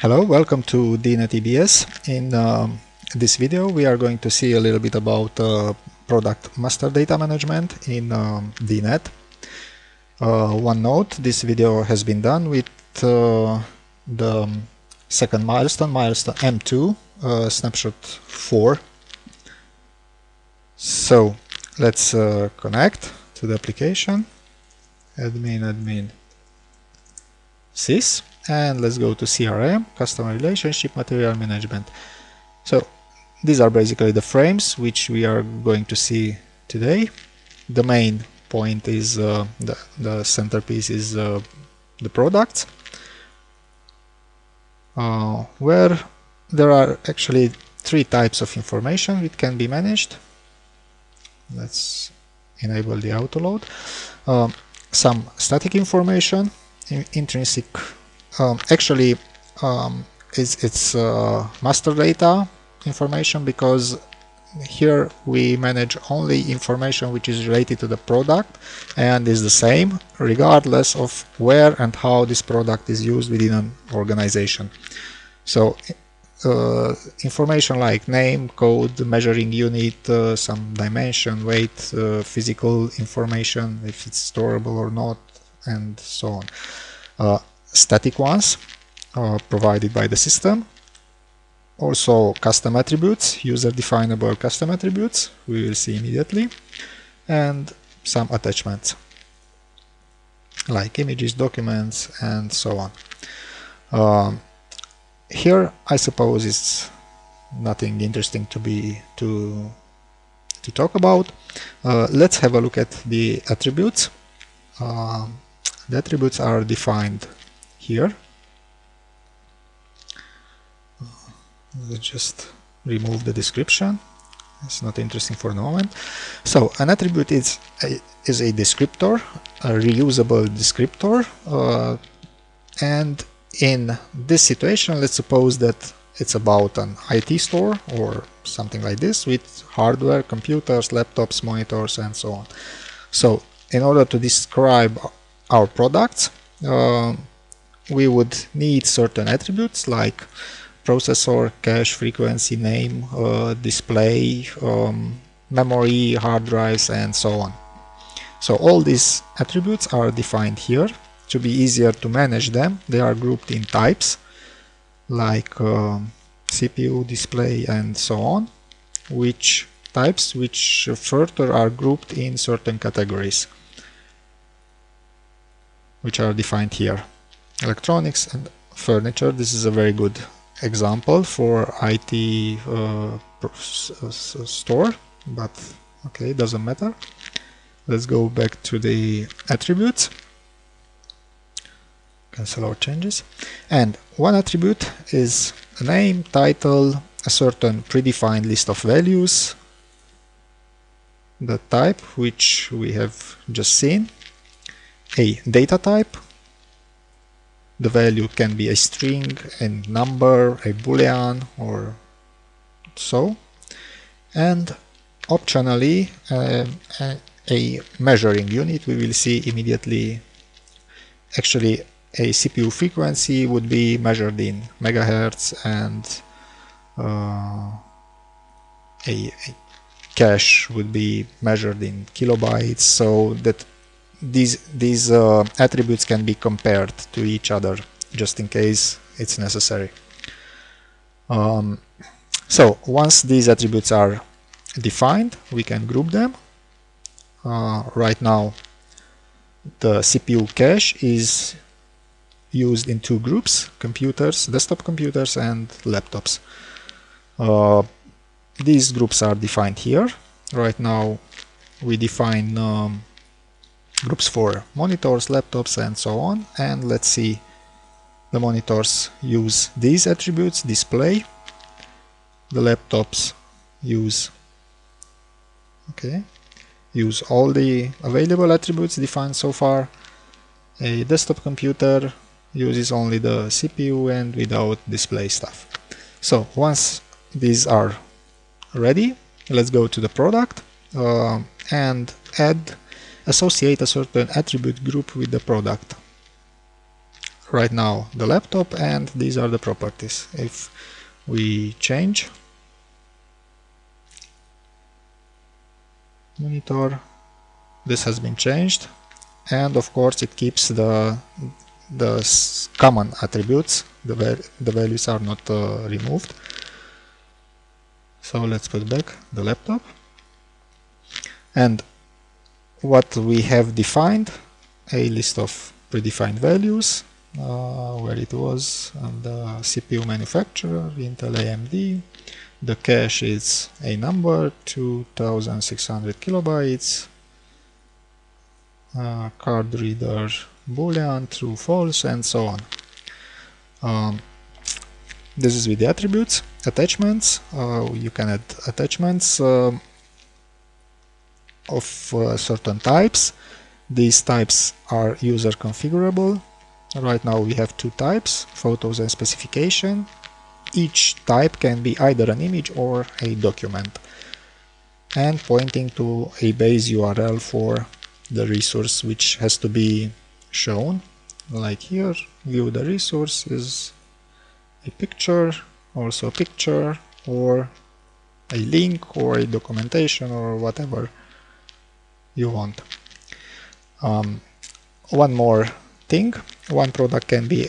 Hello, welcome to DNet EBS. In this video we are going to see a little bit about product master data management in DNet. One note, this video has been done with the second milestone M2, snapshot 4. So let's connect to the application, admin sys, and let's go to CRM, customer relationship material management. So these are basically the frames which we are going to see today. The main point is the centerpiece is the products, where there are actually three types of information which can be managed. Let's enable the auto load. Some static information, intrinsic. Actually, it's master data information, because here we manage only information which is related to the product and is the same regardless of where and how this product is used within an organization. So information like name, code, measuring unit, some dimension, weight, physical information, if it's storable or not, and so on. Static ones provided by the system. Also custom attributes, user definable custom attributes, we will see immediately, and some attachments like images, documents, and so on. Here I suppose it's nothing interesting to talk about. Let's have a look at the attributes. The attributes are defined here. Let's just remove the description. It's not interesting for the moment. So an attribute is a descriptor, a reusable descriptor, and in this situation, let's suppose that it's about an IT store or something like this, with hardware, computers, laptops, monitors, and so on. So in order to describe our products, we would need certain attributes like processor, cache, frequency, name, display, memory, hard drives, and so on. So all these attributes are defined here. To be easier to manage them, they are grouped in types like CPU, display, and so on, which further are grouped in certain categories which are defined here. Electronics and furniture, this is a very good example for IT store, but okay, doesn't matter. Let's go back to the attributes, cancel our changes, and one attribute is a name, title, a certain predefined list of values, the type which we have just seen, a data type. The value can be a string, a number, a boolean, or so, and optionally a measuring unit. We will see immediately. Actually, a CPU frequency would be measured in megahertz, and a cache would be measured in kilobytes, so that these attributes can be compared to each other just in case it's necessary. So once these attributes are defined, we can group them. Right now the CPU cache is used in two groups: computers, desktop computers, and laptops. These groups are defined here. Right now we define groups for monitors, laptops, and so on, and let's see. The monitors use these attributes: display. The laptops use all the available attributes defined so far. A desktop computer uses only the CPU and without display stuff. So once these are ready, let's go to the product and associate a certain attribute group with the product. right now the laptop, and these are the properties. If we change monitor, this has been changed, and of course it keeps the common attributes. The values are not removed. So let's put back the laptop, and what we have defined, a list of predefined values, where it was, and the CPU manufacturer, Intel AMD, the cache is a number, 2600 kilobytes, card reader boolean, true, false, and so on. This is with the attributes. Attachments, you can add attachments of certain types. These types are user configurable. Right now we have two types, photos and specification. Each type can be either an image or a document, and pointing to a base URL for the resource which has to be shown. Like here, view the resource is a picture, also a picture, or a link, or a documentation, or whatever you want. One more thing, one product can be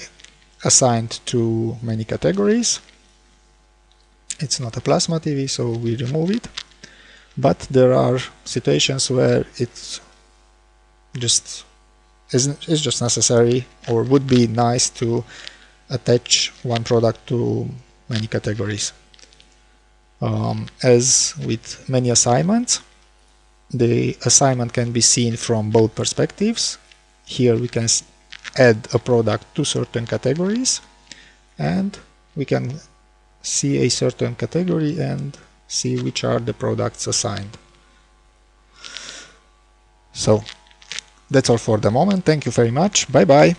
assigned to many categories. It's not a plasma TV, so we remove it, but there are situations where it's just necessary, or would be nice, to attach one product to many categories. As with many assignments, the assignment can be seen from both perspectives. Here we can add a product to certain categories, and we can see a certain category and see which are the products assigned. So that's all for the moment. Thank you very much. Bye bye.